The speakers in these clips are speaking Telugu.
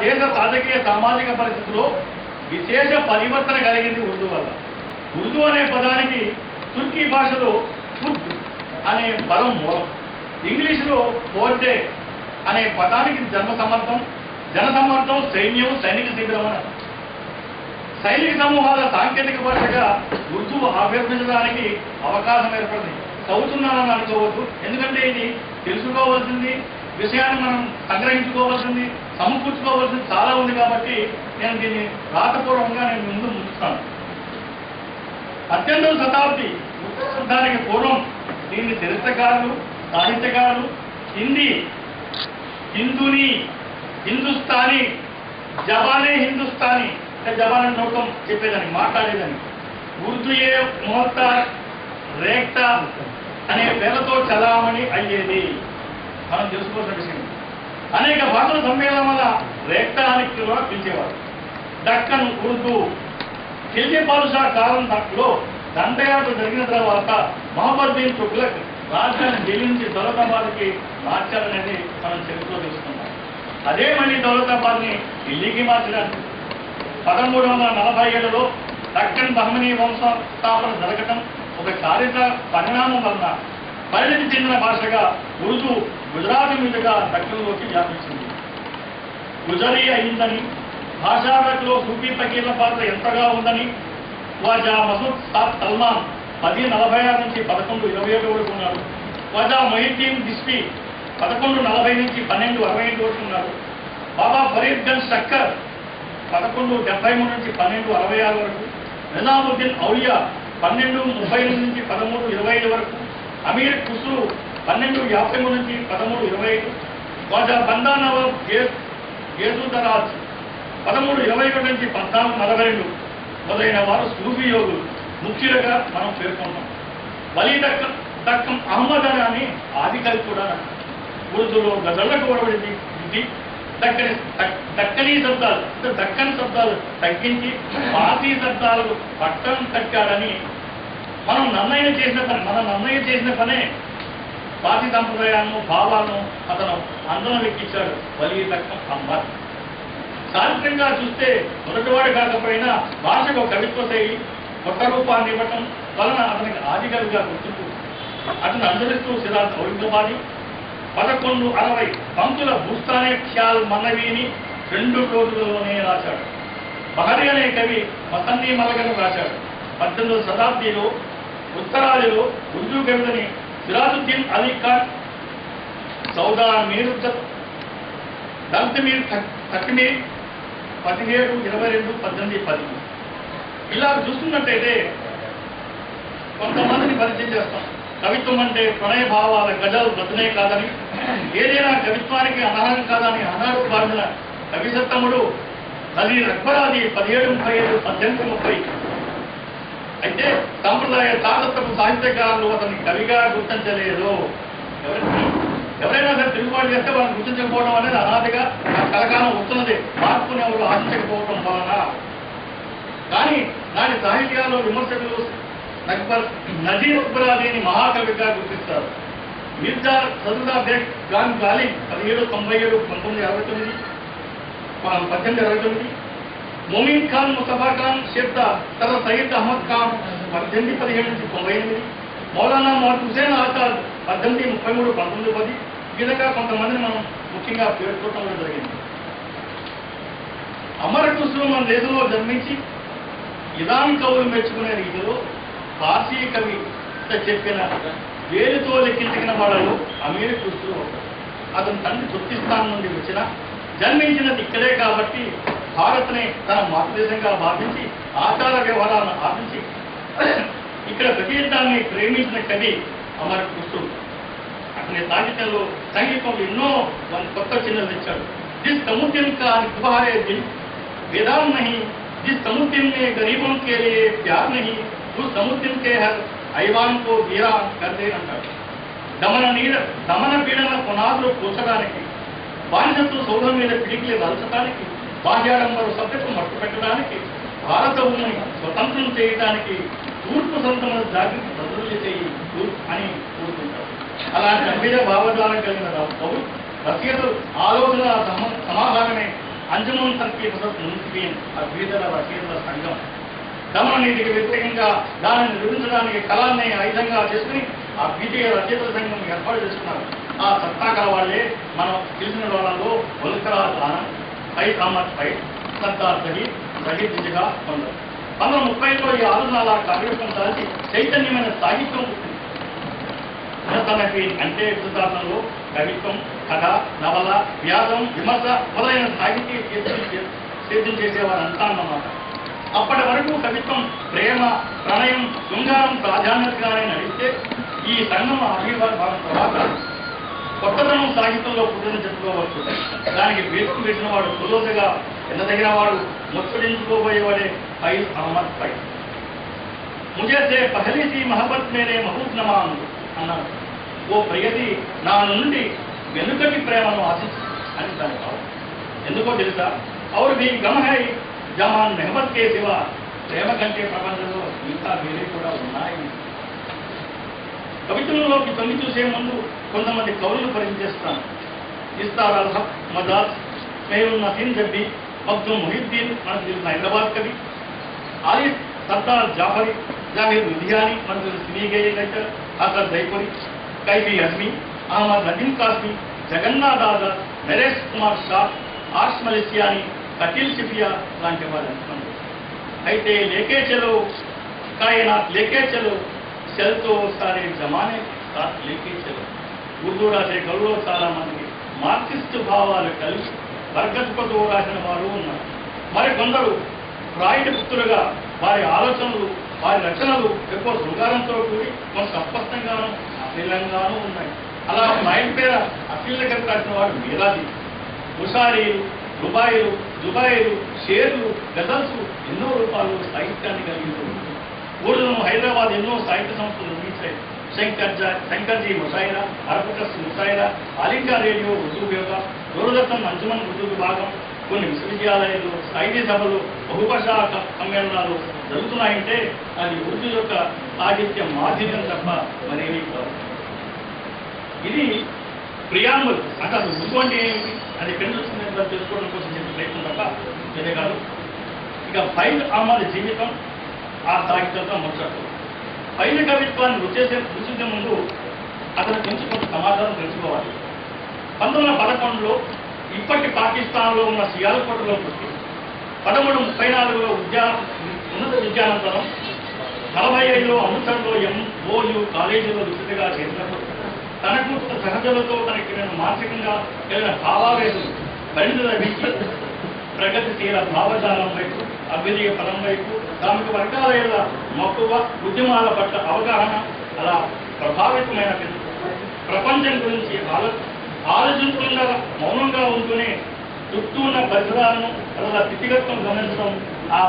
దేశ రాజకీయ సామాజిక పరిస్థితుల్లో విశేష పరివర్తన కలిగింది ఉర్దూ వల్ల. ఉర్దూ అనే పదానికి తుర్కీ భాషలో ఉర్దూ అనే పదం మూలం. ఇంగ్లీషులో ఫోర్టే అనే పదానికి జనసమ్మర్థం, సైన్యం, సైనిక శిబిరం అని. సైనిక సమూహాల సాంకేతిక భాషగా ఉర్దూ ఆవిర్భించడానికి అవకాశం ఏర్పడింది. చదువుతున్నానని అనుకోవద్దు, ఎందుకంటే ఇది తెలుసుకోవాల్సింది, విషయాన్ని మనం సంగ్రహించుకోవాల్సింది, సమకూర్చుకోవాల్సింది చాలా ఉంది కాబట్టి నేను దీన్ని రాతపూర్వకంగా నేను ముందు ముందుతాను. 18వ శతాబ్ది దానికి పూర్వం దీన్ని చరిత్రకారులు, సాహిత్యకారులు హిందూని, హిందుస్థానీ, జబానే హిందుస్థానీ అంటే జబాన్ నోటం చెప్పేదని, మాట్లాడేదని, ఉర్దూయే మోహతార్, రేక్తా అనే పేర్లతో చలామణి అయ్యేది. మనం తెలుసుకోవాల్సిన విషయం. అనేక భాషల సమ్మేళనం వల్ల రేక్తా అని కూడా పిలిచేవారు. దక్కన్ ఉర్దూ. ఖిల్జీ బాదుషా కాలంలో దండయాత్ర జరిగిన తర్వాత మహమ్మద్ తుగ్లక్ రాజధాని ఢిల్లీ నుంచి దౌలతాబాద్కి మార్చాలనేది మనం చరిత్రలో తెలుసుకున్నాం. అదే మళ్ళీ దౌలతాబాద్ని ఢిల్లీకి మార్చినారు. 1347లో దక్కన్ బహ్మనీ వంశస్థాపన జరగటం ఒక చారిత్ర పరిణామం వలన పరిణతి చెందిన భాషగా ఉర్దూ గుజరాతీ మీదుగా దక్కన్లోకి వ్యాపించింది. గుజరీ అయిందని, భాషావేత్తలో సూఫీ ఫకీర్ల పాత్ర ఎంతగా ఉందని ఖ్వాజా మసూద్ సాద్ సల్మాన్ 1046 నుంచి 1127 వరకు ఉన్నారు. ఖ్వాజా మొయిద్దీన్ చిష్తి 1140 నుంచి 1265 వరకు ఉన్నారు. బాబా ఫరీద్ గంజ్ షక్కర్ 1173 నుంచి 1266 వరకు. నిజాముద్దీన్ ఔలియా 1230 నుంచి 1325 వరకు. అమీర్ ఖుస్రూ 1253 నుంచి 1325. ఖ్వాజా బందా నవాబ్ గేసుదరాజ్ 1321 నుంచి 1442 మొదలైన వారు సూఫీ యోగులు ముఖ్యులుగా మనం పేర్కొంటాం. వలీ దక్కం అహ్మద్ అని ఆది కవి కూడా ఉర్దూలో గజళ్లకు ఓడబడింది. ఇది దక్కనీ శబ్దాలు అంటే దక్కన్ శబ్దాలు తగ్గించి పార్సీ శబ్దాలు పట్టం కట్టాడని మనం నిర్ణయం చేసిన పనే పార్సీ సంప్రదాయాలను, భావాలను అతను అందరం ఎక్కించాడు వలీ దక్కం అహ్మద్. చారిత్రంగా చూస్తే మొదటివాడు కాకపోయినా భాషకు కవిత్వ శైలి, కొత్త రూపాన్ని ఇవ్వటం వలన అతనికి ఆదికవిగా గుర్తింపు. అతను అనుసరిస్తూ సిరాజ్ ఔరంగాబాదీ 1160 పంక్తుల బూస్తానే ఖ్యాల్ మనవీని 2 రోజులలోనే రాశాడు. బహరి అనే కవి మసన్నీ మలగను రాశాడు. 18వ శతాబ్దిలో ఉత్తరాదిలో ఉర్దూ కవితని సిరాజుద్దీన్ అలీ ఖాన్, సౌదా మీరుద్దత్, దల్తమీర్ తక్మీర్ 17, 22, 18, 10 ఇలా చూస్తున్నట్టయితే కొంతమందిని పరిచయం చేస్తాం. కవిత్వం అంటే ప్రణయ భావాల గజల్ రచనే కాదని, ఏదైనా కవిత్వానికి అనర్హం కాదని అనాడు బాధిన కవిసత్తముడు నజీర్ అక్బరాది 1735, 1830. అయితే సంప్రదాయ తాతత్వపు సాహిత్యకారులు అతని కవిగా గుర్తించలేదు. ఎవరైనా సరే తిరుగుబాటు చేస్తే వాళ్ళని గుర్తించకపోవడం అనేది అనాదిగా కలకాలం వస్తున్నది, మార్పుని ఎవరు ఆశించకపోవడం వలన. కానీ నాటి సాహిత్యాల్లో విమర్శకులు నజీర్ అక్బరాదీని మహాకవిగా గుర్తిస్తారు. మిర్జా సదుదా బేగ్ ఖాన్ గాలిబ్ 1797, 1969, 1829. మొమిన్ ఖాన్ ముస్తఫా ఖాన్ షెర్దా సర్ సయ్యద్ అహ్మద్ ఖాన్ 1817 నుంచి 98. మౌలానా మొహమ్మద్ హుసేన్ ఆజాద్ 1833, 1910. ఈ విధంగా కొంతమందిని మనం ముఖ్యంగా పేర్కొనడం జరిగింది. అమర్ ఖుస్రూ మన దేశంలో జన్మించి ఇరాన్ కవులు మెచ్చుకునే రీతిలో పార్సీ కవి చెప్పిన వేలుతో లెక్కించిన వాళ్ళలో అమీర్ ఖుస్రూ ఒకరు. అతని తండ్రి తుర్కిస్తాన్ నుండి జన్మించినది ఇక్కడే కాబట్టి భారత్ని తన మాతృదేశంగా భావించి ఆచార వ్యవహారాలను ఆశించి ఇక్కడ ప్రతీతాన్ని ప్రేమించిన కవి అమర్ ఖుస్రూ. అతని సంగీతంలో ఎన్నో కొత్త చిన్నలు తెచ్చాడు. జిస్ సముద్రం కా గుబారే దిల్ వేదాన్ నహీ, జిస్ సముద్రం మే గరీబోं के लिए प्यार नहीं, उस समुद्र के हर ఐవాన్ కో వీరా కర్దే అంటాడు. దమన పీడన పునాదులు కూర్చడానికి, బానిసత్వ సౌధం మీద పిడికిలి వలచడానికి, బాహ్యాడంబరు సభ్యత్వం మట్టు పెట్టడానికి, భారత భూమిని స్వతంత్రం చేయడానికి తూర్పు సంతమైన జాగ్రత్త బదులు చేయి అని కోరుకుంటారు. అలాంటి గంభీర భావజాలం కలిగిన కవులు రచయితలు ఆలోచన సమాధానమే అంజుమన్ తర్కీ మున్సిపియన్ ఆ బీదల రచయితల సంఘం దమన నీతికి వ్యతిరేకంగా దానిని నిర్మించడానికి కళాన్ని ఆయుధంగా చేసుకుని ఆ బీజేయ రచయితల సంఘం ఏర్పాటు చేసుకున్నారు. ఆ సత్తాకల వాళ్ళే మనం తెలిసిన వాళ్ళలో వల్కరాజ్ ఆనంద్, సయీద్ అహ్మద్ ఫైద్, సర్దార్ షహీద్ దిశగా పొందారు. 1930లో ఈ ఆలోచనల కార్యక్రమం దాల్చి చైతన్యమైన సాహిత్యం పుట్టింది. ఉన్నతనకి అంటే కృతార్థంలో కవిత్వం, కథ, నవల, వ్యాసం, విమర్శ మొదలైన సాహిత్య సేద్యం చేసేవారంతా అన్నమాట. అప్పటి వరకు కవిత్వం ప్రేమ, ప్రణయం, శృంగారం ప్రాధాన్యతగానే నడిస్తే ఈ సంఘం ఆవిర్భావం తర్వాత కొత్తదనం సాహిత్యంలో పుట్టిన చెప్పుకోవచ్చు. దానికి వేసుకు వేసిన వాడు సులోసగా ఎన్నదగిన వాడు ముచ్చడించుకోబోయేవాడే ఫైజ్ అహ్మద్ ఫైజ్. ముజేసే పహలీసి మహబత్ మేరే మహబూబ్ నమాన్ అన్నారు. ఓ ప్రియతి నా నుండి వెనుకటి ప్రేమను ఆశించు అని దాని భావం. ఎందుకో తెలుసా? ఔర్ భీ గమ్ హై జహాన్ మెహబత్ కే శివ, ప్రేమ కంటే ప్రపంచంలో ఇంకా వేరే కూడా ఉన్నాయి. కవిత్వంలోకి తొంగి చూసే ముందు కొంతమంది కవులను పరిచయిస్తాను. ఇస్తార్ అల్ హక్ మజాజ్, స్మేరుల్ నసీన్ జబ్బీ, మగ్దూమ్ మొహిద్దీన్ మనకు తెలిసిన హైదరాబాద్ కవి, ఆరిఫ్ సర్దార్ జాఫరీ, జాహిర్ లుధియానీ మనకు తెలిసిన సినీ గేయ రైటర్, హసన్ దైపురి, కైఫీ హజ్మీ, అహ్మద్ నదీం కాస్మీ, జగన్నాథ్ ఆజాద్, నరేష్ కుమార్ షా, ఆర్ష్ మలేసియాని, కటిల్ సిఫియా లాంటి వారు ఎంతమంది. అయితే లేకే చలో కాయనాత్ లేకే చలో చల్తో సారే జమానే సాత్ లేకే చలో. ఉర్దూ రాసే కవులో చాలా మంది మార్క్సిస్టు భావాలు కలిసి బర్గత్పతో రాసిన వారు ఉన్నారు. మరి కొందరు ఫ్రాయిడ్ పుత్రులుగా వారి ఆలోచనలు, వారి రచనలు ఎక్కువ శృంగారంతో కూడి కొంత అస్పష్టంగానూ అశ్లీలంగానూ ఉన్నాయి. అలా ఫ్రాయిడ్ పేర అశ్లీల కవి రాసిన వాడు మీరాది. ఉషారీలు, రుబాయిలు, జుబాయిలు, షేర్లు, గజల్స్ ఎన్నో రూపాలు సాహిత్యాన్ని కలిగి ఉంటుంది. ఊళ్ళను హైదరాబాద్ ఎన్నో సాహిత్య సంస్థలు నిర్మించాయి. శంకర్జీ ముషాయిరా, అరబకస్ ముషాయిరా, ఆల్ ఇండియా రేడియో ఉర్దూ విభాగం, దూరదర్శన్ అంజుమన్ ఉర్దూ విభాగం, కొన్ని విశ్వవిద్యాలయాలు, సాహితీ సభలు, బహుభాషా సమ్మేళనాలు జరుగుతున్నాయంటే అది ఉర్దూ యొక్క సాహిత్య మాధుర్యం తప్ప మరేమీ కాదు. ఇది ప్రియాంబుల్. అసలు ఉర్దూ అంటే ఏమిటి అది పెన్ను తెలుసుకోవడం కోసం చెప్పి ప్రయత్నం తప్ప ఇదే కాదు. ఇక ఫైజ్ అహ్మద్ జీవితం ఆ సాహిత్యంతో ముచ్చట్లు. ఫైజ్ కవిత్వాన్ని రుచించే ముందు అతను కొంచెం సమాధానం తెలుసుకోవాలి. 1911లో ఇప్పటి పాకిస్తాన్లో ఉన్న సియాల్కోటలో పుట్టి 1334లో ఉన్నత విద్యానంతరం 45లో అమృత్సర్లో MOU కాలేజీలో విద్యగా చేసినప్పుడు తనకు సహజలతో తనకి మానసికంగా కలిగిన భావావేశం పరిణితి లభించి ప్రగతిశీల భావజాలం వైపు, అభ్యుదయ పదం వైపు, శ్రామిక వర్గాల మక్కువ, ఉద్యమాల పట్ల అవగాహన అలా ప్రభావితమైన ప్రపంచం గురించి ఆలోచించకుండా మౌనంగా ఉంటూనే చుట్టూ ఉన్న పరిసరాలను అలా స్థితిగతులను గమనించడం, ఆ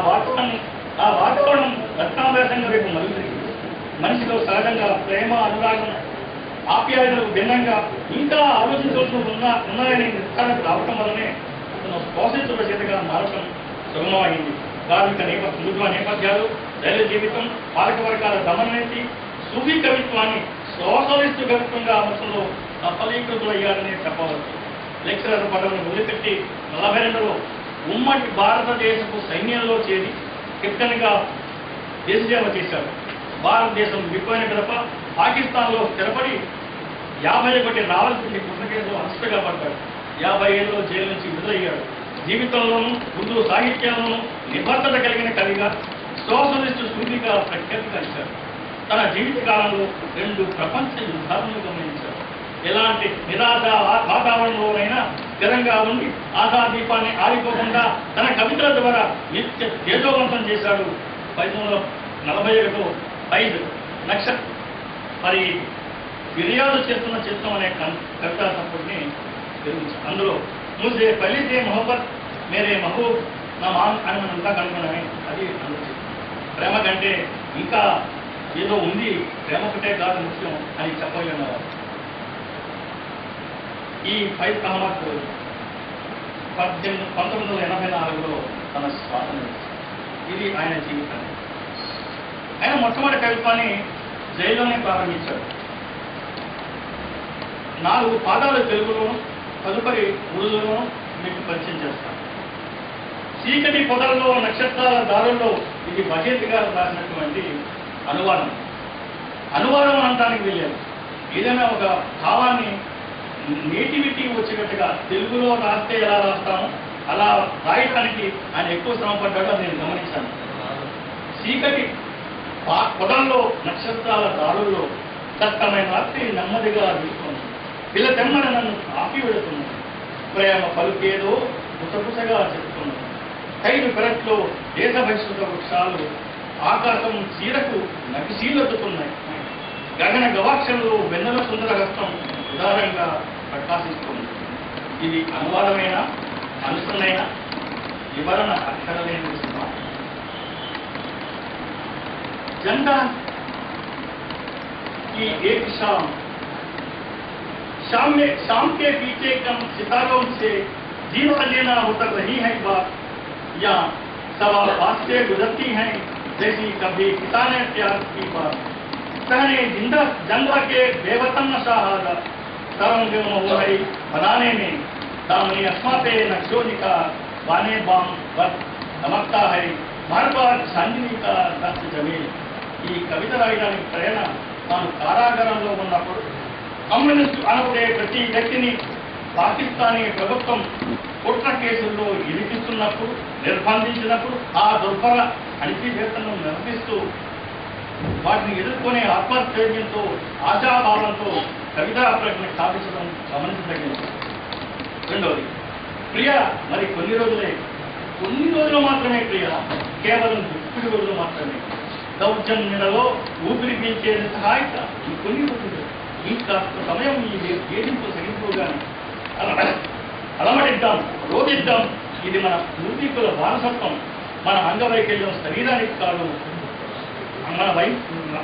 వాతావరణం రత్నాభ్యాసంగా వైపు మలుగుతుంది. మనిషిలో సహజంగా ప్రేమ, అనురాగం, ఆప్యాయతలకు భిన్నంగా ఇంకా ఆలోచించవలసి ఉన్నాయని నిర్ధారణకు రావటం వల్లనే అతను స్పోషితుల చేతగా మారటం సుగమమైంది. కార్మిక మృదువ నేపథ్యాలు, దళిత జీవితం, పాలక వర్గాల దమననీతి, సూఫీ కవిత్వాన్ని సోషలిస్టు కవిత్వంగా అమర్చంలో సఫలీకృతులయ్యారనే చెప్పవచ్చు. లెక్చరర్ పదవిని వదిలిపెట్టి 42లో ఉమ్మడి భారతదేశపు సైన్యంలో చేరి కెప్టెన్గా దేశసేవ చేశాడు. భారతదేశం విడిపోయిన పిదప పాకిస్తాన్లో స్థిరపడి 51 రావాల్సింది కృష్ణకేశలో అరెస్టుగా పడ్డాడు. 50 ఏళ్ళలో జైలు నుంచి విడుదలయ్యాడు. జీవితంలోనూ ఉర్దూ సాహిత్యంలోనూ నిబద్ధత కలిగిన కవిగా, సోషలిస్టు సూఫీగా ప్రఖ్యాతిగాంచాడు. తన జీవిత కాలంలో 2 ప్రపంచ యుద్ధాలను గమనించాడు. ఎలాంటి నిరాశ వాతావరణంలోనైనా స్థిరంగా ఉండి ఆశాదీపాన్ని ఆరిపోకుండా తన కవితల ద్వారా నిత్య తేజోవంతం చేశాడు. 1941లో ఫైజ్ నక్షత్ మరి ఫిర్యాదు చేస్తున్న చిత్రం అనే కవితా సంపుటిని నిర్మించారు. అందులో ముజే పలిసే మొహబ్బత్ మేరే మహబూబ్ నమాన్ అని మనం ఇంకా కనుగొనమే అది అందులో ప్రేమ కంటే ఇంకా ఏదో ఉంది, ప్రేమ ఒకటే కాదు ముఖ్యం అని చెప్పగలిగినవారు. ఈ ఫైజ్ అహ్మద్ 1984లో తన శ్వాసను ఇది ఆయన జీవితాన్ని. ఆయన మొట్టమొదటి కవిత్వాన్ని జైల్లోనే ప్రారంభించాడు. 4 పాదాలు తెలుగులోను, తదుపరి ఉర్దూలోను మీకు పరిచయం చేస్తాను. చీకటి పొదల్లో నక్షత్రాల దారుల్లో ఇది భగీరథ గారు రాసినటువంటి అనువాదం. అనువాదం అనడానికి వెళ్ళారు. ఏదైనా ఒక భావాన్ని నేటివిటీ వచ్చేటట్టుగా తెలుగులో రాస్తే ఎలా రాస్తామో అలా రాయటానికి ఆయన ఎక్కువ శ్రమ పడ్డాడో నేను గమనించాను. చీకటి పొదల్లో నక్షత్రాల దారుల్లో దట్టమైన రాత్రి నెమ్మదిగా వెళ్తుంది. పిల్ల తెమ్మన నన్ను ఆపి వెళుతున్నాను. ప్రేమ పలుకేదో గుసగుసగా చెప్తున్నాను. ఖైదు పెరట్లో దేశ బహిష్కృత వృక్షాలు ఆకాశం చీరకు నగిశీలొద్దుతున్నాయి. గగన గవాక్షంలో వెన్నెల సుందర హస్తం ఉదారంగా ప్రకాశిస్తుంది. ఇది అనువాదమైన అనుసరణైన వివరణ అక్షరలేని సినిమా. जंदा की एक शाम के पीछे कम सितारों से जीवा लेना उतर रही है बात, या सवा बात से गुजरती हैं जैसी कभी किसाने त्याग की बात। कहने जंदा के बेवतन शहादा तरंग हो रही बनाने में दामनी अस्मा पे नक्शोनी का बाने बाम बद धमकता है भारद्वाज चांदनी का दस्त जमीन। ఈ కవిత రాయడానికి ప్రేరణ తాను కారాగారంలో ఉన్నప్పుడు కమ్యూనిస్టు అనబడే ప్రతి వ్యక్తిని పాకిస్తానీ ప్రభుత్వం కుట్ర కేసుల్లో ఇరికిస్తున్నప్పుడు నిర్బంధించినప్పుడు ఆ దుర్భర అణిచివేతను నిర్వహిస్తూ వాటిని ఎదుర్కొనే ఆత్మస్థైర్యంతో ఆశాభావంతో కవితా ప్రజ్ఞ సాధించడం గమనించదగింది. రెండవది ప్రియ మరి కొన్ని రోజులు మాత్రమే ప్రియ, కేవలం దుఃఖుడి రోజులు మాత్రమే. దౌర్జన్యులలో ఊపిరి పీల్చే సహాయత ఈ కొన్ని రోజులు ఇంకా సమయం ఈ వేధింపు సగింపుగానే అలమడిద్దాం, రోధిద్దాం. ఇది మన పూర్వీకుల వారసత్వం. మన అంగవైకల్యం శరీరానికి కాదు,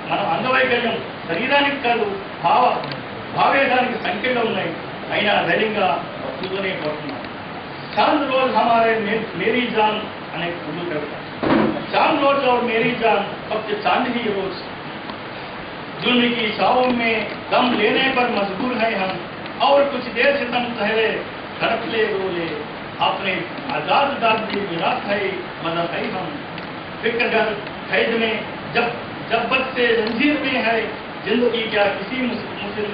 మన అంగవైకల్యం శరీరానికి కాదు, భావేదానికి సంఖ్యలో ఉన్నాయి. అయినా ధైర్యంగా వస్తుందనే కోరుతున్నాం. చాంద్ రోజ్ హమారే మేరీ జాన్ అనే ఉర్దూ కవిత. चांद रोज और मेरी जान फक्त चांद ही रोज, जुल्म की छाओं में दम लेने पर मजबूर है हम, और कुछ देर से तुम ठहरे तड़प ले रो ले, अपने आजाद दाद की विरासत है मदद है हम। फिक्र कर कैद में जब बद से जंजीर में है जिंदगी, क्या किसी मुस्लिम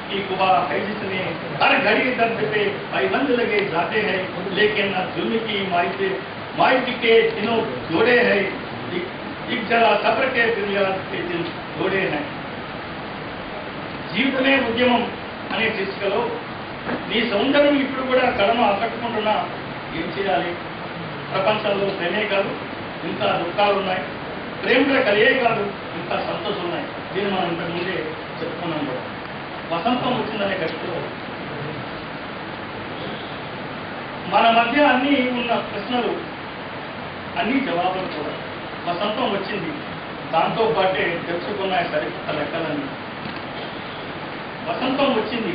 की कुबा है जिसमें हर घड़ी दर्द पे पाबंद लगे जाते हैं, लेकिन अब जुल्म की माइक के दिनों जोड़े हैं, एक जरा सब्र के बुनियाद के दिन जोड़े हैं। జీవితమే ఉద్యమం అనే శీర్షికలో నీ సౌందర్యం ఇప్పుడు కూడా కళను ఆకట్టుకుంటున్నా ఏం చేయాలి? ప్రపంచంలో ప్రేమే కాదు ఇంకా దుఃఖాలు ఉన్నాయి, ప్రేమగా కలిగే కాదు ఇంకా సంతోషం ఉన్నాయి. దీన్ని మనం ఇంతకుముందే చెప్పుకున్నాం కూడా. వసంతం వచ్చిందనే గట్టిలో మన మధ్య అన్నీ ఉన్న ప్రశ్నలు అన్ని జవాబులు కూడా. వసంతం వచ్చింది, దాంతో పాటే తెచ్చుకున్నాయి సరికొత్త లెక్కలన్నీ. వసంతం వచ్చింది,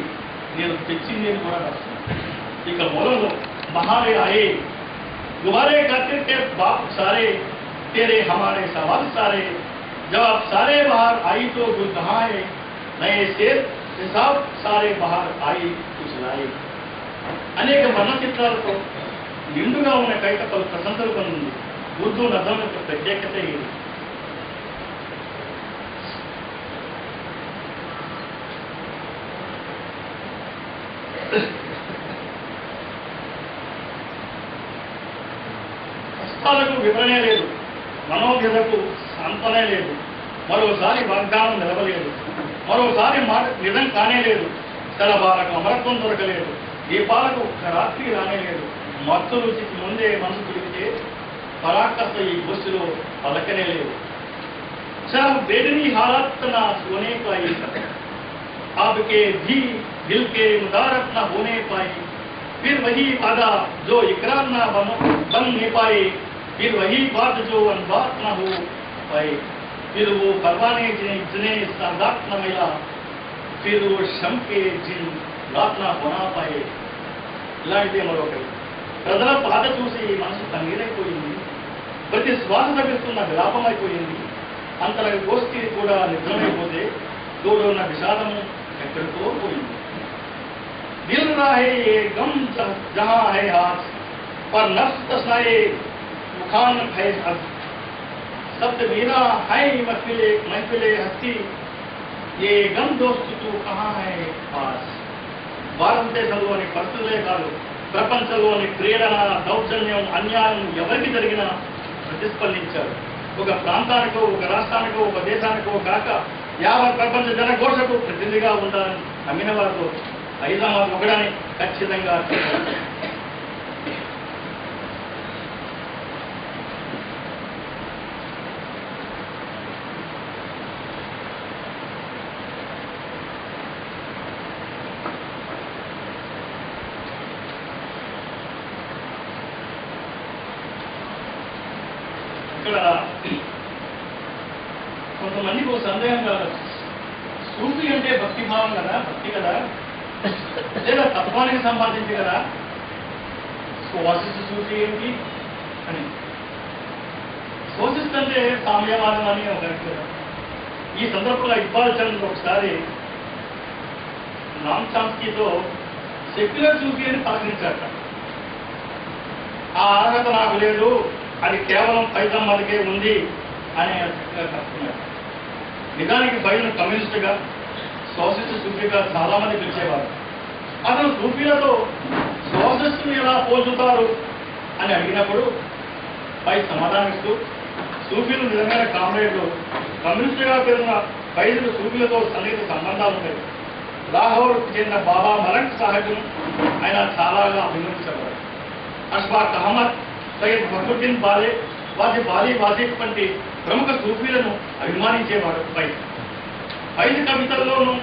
నేను తెచ్చింది అని కూడా రాస్తాను. ఇక మూలంలో బహారే ఆయే గుబారే करते थे बाप सारे, तेरे हमारे सवाल सारे, जवाब सारे बाहर आई तो गुल कहाँ है, नए शेर हिसाब सारे बाहर आई कुछ लाए. అనేక వర్ణ చిత్రాలతో నిండుగా ఉన్న కవిత పలు ప్రశంసలు పొందింది. ఉర్దూ నజం యొక్క ప్రత్యేకత ఇది. కష్టాలకు వివరణే లేదు, మనోవ్యధకు సాంతనే లేదు, మరోసారి వాగ్దానం నిలవలేదు, మరోసారి మాట నిజం కానే లేదు, తెల్లబాలకు అమరత్వం దొరకలేదు, దీపాలకు ఒక్క రాత్రి రానేలేదు, మత్తు రుచికి ముందే మనసు పిలిస్తే పరాకాష్ట ఈ గోష్ఠిలో పలకనే లేదు. చాహ్ बेदनी हालात ना सोने पाई, आपके भी दिल के मुदारत ना होने पाई, फिर वही वादा जो इकरार ना बन नहीं पाए, फिर वही बात जो अनबात ना हो पाए, फिर वो परवाने जिन्हें सादात न मिला, फिर वो शम के जिन रात ना होना पाए. ఇలాంటిదే మరొకటి. ప్రజల బాధ చూసి మనసు కన్నీరైపోయింది, ప్రతి శ్వాస తగ్గిస్తున్న విలాపమైపోయింది. అంతల గోష్ఠి కూడా నిద్రమైపోతే తోడున్న విషాదము ఎక్కడికో పోయింది. దిల్ రాహే ఏ గమ్ జహా హై హాస్, पर नफ्स तस्नाए मुखान है शब्द मेरा है महफिले हस्ती ये गम दोस्त तू कहाँ है पास భారతదేశంలోని పరిస్థితులే కాదు ప్రపంచంలోని ప్రేరణ దౌర్జన్యం అన్యాయం ఎవరికి జరిగినా ప్రతిస్పందించారు. ఒక ప్రాంతానికో ఒక రాష్ట్రానికో ఒక దేశానికో కాక యావత్ ప్రపంచ జనఘోషకు ప్రతినిధిగా ఉండాలని నమ్మిన వారిలో హైదరాబాద్ ఒకడని ఖచ్చితంగా ఇక్కడ కొంతమందికి ఒక సందేహం కాదు, సూఫీ అంటే భక్తి భావం కదా, భక్తి కదా, లేదా తత్వానికి సంబంధించి కదా, స్వాసిస్తు సూఫీ ఏంటి అని. స్వాసిస్తు అంటే సామ్యవాదం అని ఒక కదా. ఈ సందర్భంలో ఇక్బాల్ చంద్ ఒకసారి రామ్ చామ్స్కీతో సెక్యులర్ సూఫీ అని పలకరించాట. ఆ అర్హత నాకు లేదు, అది కేవలం పైతమ్మదికే ఉంది అని చెప్తున్నాడు. నిజానికి బయలు కమ్యూనిస్టుగా సోషలిస్ట్ సూఫీగా చాలా మంది పిలిచేవారు. అతను సూఫీలతో సోషలిస్టులు ఎలా పోల్చుతారు అని అడిగినప్పుడు పై సమాధానిస్తూ సూఫీలు నిజమైన కామ్రేడ్లు, కమ్యూనిస్టుగా పేరున్న బయలు సూఫీలతో సన్నిహిత సంబంధాలు ఉన్నాయి. లాహోర్కు చెందిన బాబా మలంక్ సాహెబ్ను ఆయన చాలాగా అభినందించేవారు. అష్ఫాక్ అహ్మద్, సయ్యద్ ఫఖరుద్దీన్ బాలీ వాజిద్ వంటి ప్రముఖ సూఫీలను అభిమానించేవాడు. ఐదు కవితల్లోనూ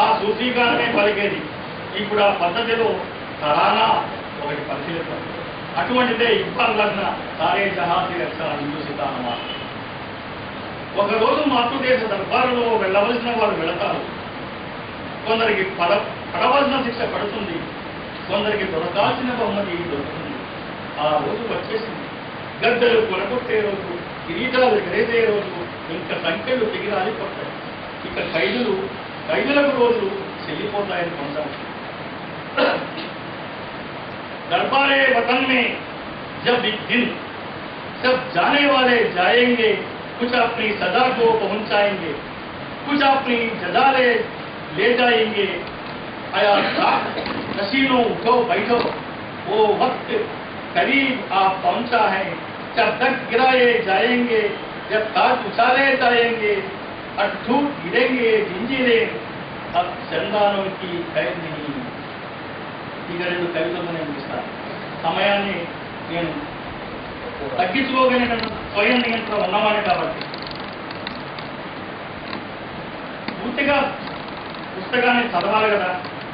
ఆ సూఫీగానే పలికేది. ఇప్పుడు ఆ పద్ధతిలో తరానా ఒకటి పరిశీలిస్తాం. అటువంటిదే ఇక్బాల్ లగ్న సారే జహాసి రక్ష హిందూసితానమా. ఒకరోజు మాతృదేశ దర్బారులో వెళ్ళవలసిన వారు వెళతారు. కొందరికి పడవలసిన శిక్ష పడుతుంది, కొందరికి దొరకాల్సిన బహుమతి దొరుకుతుంది. ఆ రోజు వచ్చేసింది. గద్దెలు కొనగొట్టే రోజు, కిరీటాలు ఎగరేసే రోజు, ఇంకా సంఖ్యలు తెగిరాలిపోతాయి. ఇక ఖైదులకు రోజులు చెల్లిపోతాయని కొనసాగుతుంది. दरबारे वतन में जब एक दिन सब जाने वाले जाएंगे, कुछ अपनी सदा को पहुंचाएंगे, कुछ अपनी जजा ले जाएंगे. आया नशीनों उठो बैठो, वो वक्त करीब आप पहुंचा है. जब तक गिराए जाएंगे, जब ताज उछाले जाएंगे, अटूट गिरेंगे जिंजीरें, अब चंदानों की कैद नहीं. ఇక రెండు కవితలు నేను ఇస్తాను. సమయాన్ని నేను తగ్గించుకోగలిగిన స్వయం నియంత్రణ ఉన్నవాడే కాబట్టి పూర్తిగా పుస్తకాన్ని చదవాలి కదా.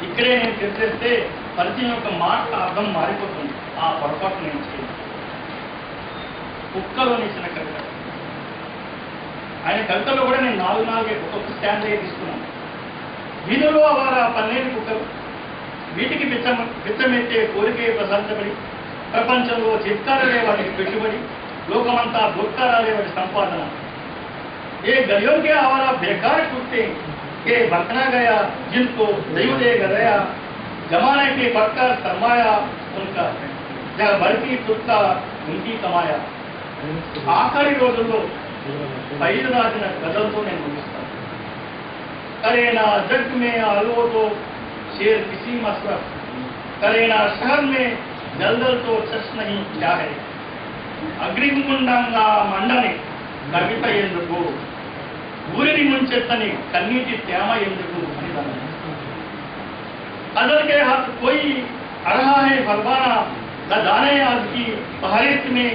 ఇక్కడే నేను తెలిసేస్తే పరిచయం యొక్క మాట అర్థం మారిపోతుంది. ఆ పొరపాటు నేను చేయను. కుక్కలోని చిన్న కవిత, ఆయన కవితలో కూడా నేను 4 ఒక్కొక్క స్టాండ్ తీసుకున్నాను. వీధిలో వారు పన్నెండు కుక్కలు, వీటికి పిచ్చమెత్తే కోరికే ప్రశంసపడి, ప్రపంచంలో చిత్కారాలే వాటికి పెట్టుబడి, లోకమంతా భోక్తారాలే వాటి సంపాదన. ఏ గలిयों के आवारा बेकार कुत्ते के बरतना गया, जिनको दैव दे गया, जमाने के बढ़कर सरमाया उनका, जब बढ़ती तुत्ता उनकी कमाया. ఆఖరి రోజుల్లో పైరు రాసిన గజలతో నేను ముగిస్తాను. करे ना जग में आलो तो शेर किसी मसरफ, करे ना शहर में जलदल तो चश नहीं क्या है. అగ్నిగుండంగా మండని కవిత ఎందుకు, ఊరిని ముంచెత్తని కన్నీటి తేమ ఎందుకు అని అన్నాను. అదల్కే हाथ कोई आ रहा है फरमाना, न जाने आज की बहारित में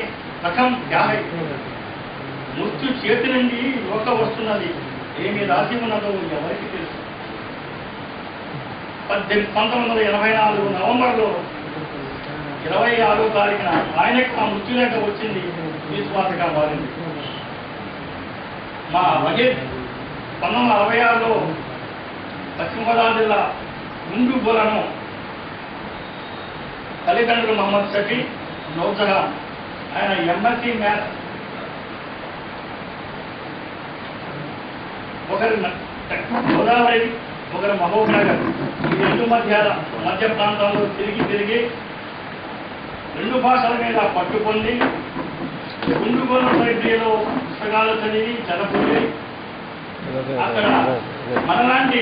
रकम क्या है. మృత్యు చేతి నుండి లోక వస్తున్నది, ఏమి రాసి ఉన్నదో ఎవరికి తెలుసు. 1984 నవంబర్లో 26వ తారీఖున ఆయనకు ఆ మృత్యులేఖ వచ్చింది. విశ్వాసగా మారింది. మా వజీద్ 1966లో పశ్చిమ గోదావరి జిల్లా గుండుబోలను తల్లిదండ్రులు మహమ్మద్ షఫీ, నూర్జహాన్. ఆయన ఎంఎస్సీ మ్యాథ్స్, ఒకరి గోదావరి, ఒకరు మహబూబ్ నగర్. ఈ రెండు మధ్య ప్రాంతాల్లో తిరిగి రెండు భాషల మీద పట్టుకొంది గుండుగోల సైడ్లో పుస్తకాలు చదివి చదవని అక్కడ మనలాంటి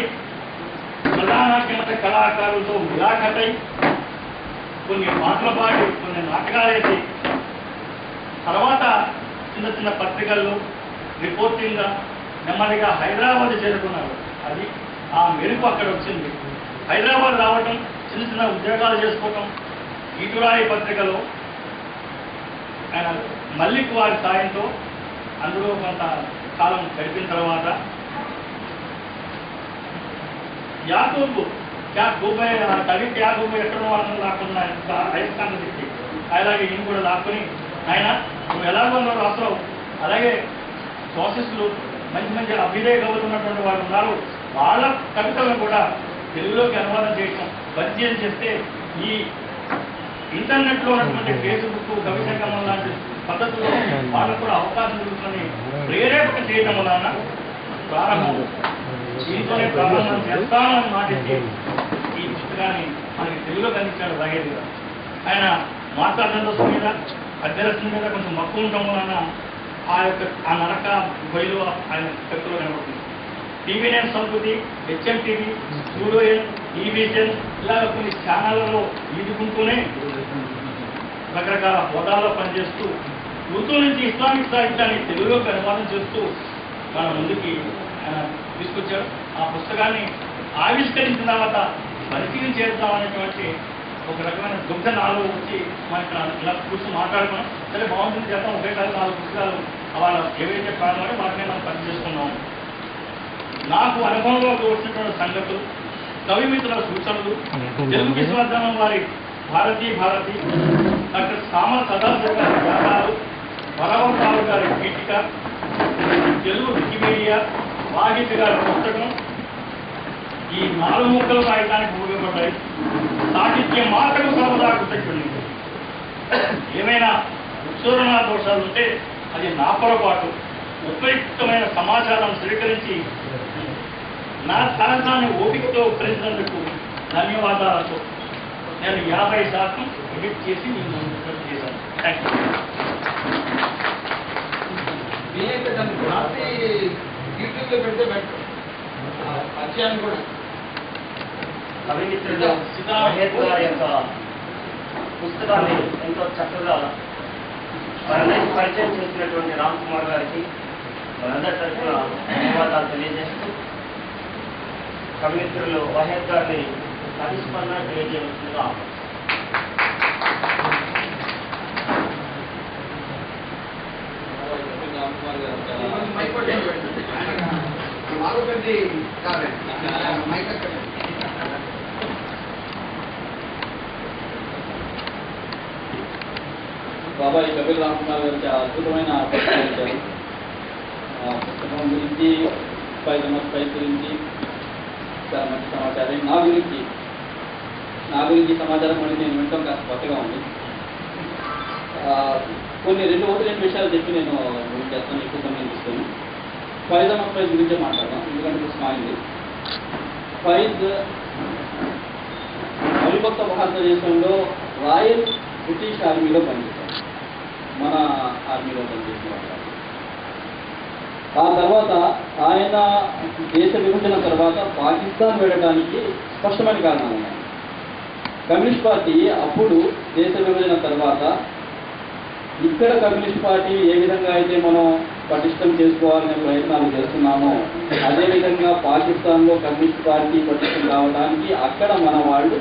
ప్రధాన కళాకారులతో ములాఖతై కొన్ని పాటలు పాడి కొన్ని నాటకాలు వేసి తర్వాత చిన్న చిన్న పత్రికల్లో రిపోర్టింగ్గా నెమ్మదిగా హైదరాబాద్ చేరుకున్నారు. అది ఆ మెరుపు అక్కడ వచ్చింది. హైదరాబాద్ రావటం, చిన్న చిన్న ఉద్యోగాలు చేసుకోవటం, ఈటురాయి పత్రికలో ఆయన మల్లిక్ వారి సాయంతో అందులో కొంత కాలం గడిపిన తర్వాత యాకూబ్ కవి యాకూబ్ ఎక్కడో వాళ్ళని లాక్కున్న అయస్కాంత శక్తి అలాగే ఈయన కూడా లాక్కుని ఆయన నువ్వు ఎలాగో రాష్ట్రం అలాగే సోషలిస్టులు మంచి మంచి అభ్యుదయ కవులు ఉన్నటువంటి వాళ్ళు ఉన్నారు, వాళ్ళ కవితలను కూడా తెలుగులోకి అనువాదం చేయటం పరిచయం చేస్తే ఈ ఇంటర్నెట్లో ఉన్నటువంటి ఫేస్బుక్ కవి సంగమం లాంటి పద్ధతుల్లో వాళ్ళకు కూడా అవకాశం దొరుకుతుంది ప్రేరేపణ చేయడం వలన ప్రారంభం దీంతోనే ప్రారంభం చేస్తామని మాటిచ్చి ఈ పుస్తకాన్ని మనకి తెలుగులోకి అందించాడు రాగేది గారు. ఆయన మాట్లాడటం మీద అధ్యరక్షణ మీద కొంచెం మక్కువ ఉండటం వలన ఆ నరక బయలు ఆయన కవితలో కనబడుతుంది. టీవీ నైన్ సంస్కృతి, హెచ్ఎం టీవీ, స్టూడియోఎన్, ఈవిజన్ ఇలాగ కొన్ని ఛానళ్లలో ఈదుకుంటూనే రకరకాల హోదాల్లో పనిచేస్తూ ఉర్దూ నుంచి ఇస్లామిక్ సాహిత్యాన్ని తెలుగులోకి అనువాదం చేస్తూ మన ముందుకి తీసుకొచ్చాడు. ఆ పుస్తకాన్ని ఆవిష్కరించిన తర్వాత పరిశీలన చేద్దామనేటువంటి ఒక రకమైన దుగ్ధ నాలుగు వచ్చి మనకి ఇలా కూర్చొని మాట్లాడుకున్నాం. సరే బాగుంటుంది చేద్దాం, ఒకేసారి 4 పుస్తకాలు వాళ్ళ ఏవైతే ప్రాణాలో వాటిని మనం పని చేసుకున్నాం. నాకు అనుభవంలోకి వచ్చినటువంటి సంగతులు, కవిమిత్రుల సూచనలు, తెలుగు విశ్వవిద్యాలయం వారి భారతీ డాక్టర్ సామ సదాశివ గారి గ్రంథాలు, వరవరావు గారి పీఠిక, తెలుగు వికీపీడియా, వాహితి గారి పుస్తకం ఈ 4 ముక్కలు రాయడానికి ఉపయోగపడ్డాయి. సాహిత్య మాటకు సర్వదా కృతజ్ఞుడిని. ఏమైనా ఉచ్చారణ దోషాలు ఉంటే అది నా పొరపాటు. ఉపయుక్తమైన సమాచారం స్వీకరించి నా సాహసాన్ని ఓపికతో ఉపయోగించినందుకు ధన్యవాదాలతో నేను 50% ఎడిట్ చేసి నేను ముందు చేశాను. Thank you. యూట్యూబ్లో పెడితే బెటర్. పరిచయాన్ని కూడా కవిమిత్రులు మహేష్ గారి యొక్క పుస్తకాన్ని ఎంతో చక్కగా మనందరికీ పరిచయం చేసినటువంటి రామ్ కుమార్ గారికి మనందరి తరఫున ధన్యవాదాలు తెలియజేస్తూ కవిమిత్రులు మహేష్ గారిని ప్రతిస్పందన తెలియజేయవలసిందిగా బాబాయ్ కపిల్ రామ్ కుమార్ గారు చాలా అద్భుతమైన పుస్తకం ఇచ్చారు. పుస్తకం గురించి స్పైస్ గురించి చాలా మంచి సమాచారం. నా గురించి సమాచారం కూడా నేను వింటాం కాస్త కొత్తగా ఉంది. కొన్ని రెండు విషయాలు చెప్పి నేను చేస్తాను. ఎక్కువ సమయం తీసుకొని ఫైజ్ అహ్మద్ ఫైజ్ గురించే మాట్లాడతాం, ఎందుకంటే పుస్తకం అయింది. ఫైజ్ అవిభక్త భారతదేశంలో రాయల్ బ్రిటిష్ ఆర్మీలో పనిచేశారు. మన ఆర్మీలో పనిచేసిన ఆ తర్వాత ఆయన దేశ విభజన తర్వాత పాకిస్తాన్ వెళ్ళడానికి స్పష్టమైన కారణాలు ఉన్నాయి. కమ్యూనిస్ట్ పార్టీ అప్పుడు దేశ విభజన తర్వాత ఇక్కడ కమ్యూనిస్ట్ పార్టీ ఏ విధంగా అయితే మనం పటిష్టం చేసుకోవాలనే ప్రయత్నాలు చేస్తున్నామో అదేవిధంగా పాకిస్తాన్లో కమ్యూనిస్ట్ పార్టీ పటిష్టం కావడానికి అక్కడ మన వాళ్ళు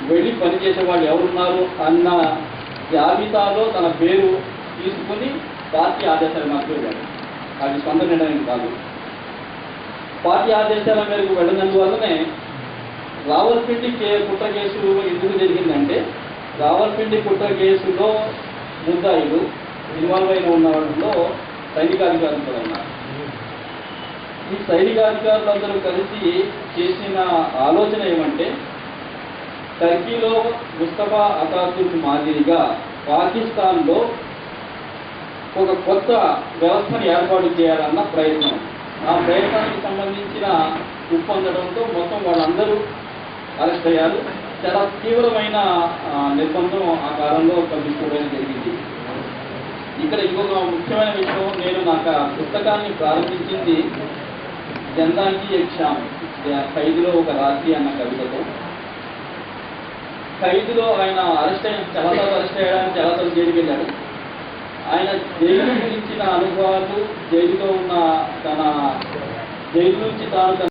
వెళ్ళి పనిచేసే వాళ్ళు ఎవరున్నారు అన్న జాబితాలో తన పేరు తీసుకుని పార్టీ ఆదేశాల మేరకు వెళ్ళాడు. అది సొంత నిర్ణయం కాదు. పార్టీ ఆదేశాల మేరకు వెళ్ళినందువల్లనే రావల్పిండి కుట్ర కేసు ఎందుకు జరిగిందంటే రావల్పిండి కుట్ర కేసులో ముద్దాయిలు ఇన్వాల్వ్ అయిన ఉన్న వాళ్ళలో సైనికాధికారులు కూడా ఉన్నారు. ఈ సైనికాధికారులందరూ కలిసి చేసిన ఆలోచన ఏమంటే టర్కీలో ముస్తఫా అతాతుర్క్ మాదిరిగా పాకిస్తాన్లో ఒక కొత్త వ్యవస్థను ఏర్పాటు చేయాలన్న ప్రయత్నం. ఆ ప్రయత్నానికి సంబంధించిన ఒప్పందడంతో మొత్తం వాళ్ళందరూ అరెస్ట్ అయ్యారు. చాలా తీవ్రమైన నిర్బంధం ఆ కాలంలో కల్పించుకోవడం జరిగింది. ఇక్కడ ఇంకొక ముఖ్యమైన విషయం, నేను నాకు ఆ పుస్తకాన్ని ప్రారంభించింది జందాంకి ఎగ్జామ్ ఖైదులో ఒక రాత్రి అన్న కవితతో. ఖైదులో ఆయన చాలాసార్లు అరెస్ట్ అయ్యడానికి చాలాసార్లు జైలుకి వెళ్ళాడు. ఆయన జైలు గురించిన అనుభవాలు, జైలులో ఉన్న జైలు నుంచి తాను